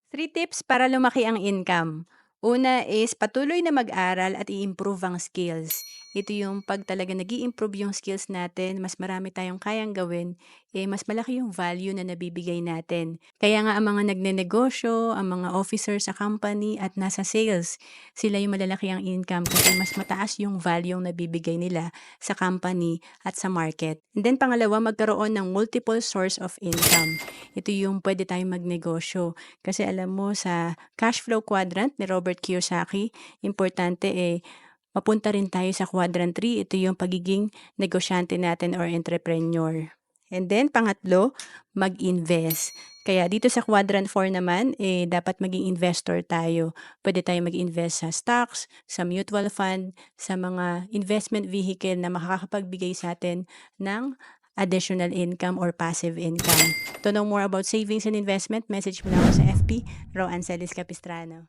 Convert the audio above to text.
Three tips para lumaki ang income. Una is patuloy na mag-aral at i-improve ang skills. Ito yung pag talaga nag improve yung skills natin, mas marami tayong kayang gawin, mas malaki yung value na nabibigay natin. Kaya nga ang mga nagnenegosyo, ang mga officer sa company at nasa sales, sila yung malalaki ang income kasi mas mataas yung value yung nabibigay nila sa company at sa market. And then pangalawa, magkaroon ng multiple source of income. Ito yung pwede tayong magnegosyo kasi alam mo sa cash flow quadrant ni Robert Kiyosaki, importante mapunta rin tayo sa quadrant 3. Ito yung pagiging negosyante natin or entrepreneur. And then pangatlo, mag-invest. Kaya dito sa quadrant 4 naman, dapat maging investor tayo. Pwede tayo mag-invest sa stocks, sa mutual fund, sa mga investment vehicle na makakapagbigay sa atin ng additional income or passive income. To know more about savings and investment, message mo lang ako sa FB, Ro Ancelis Capistrano.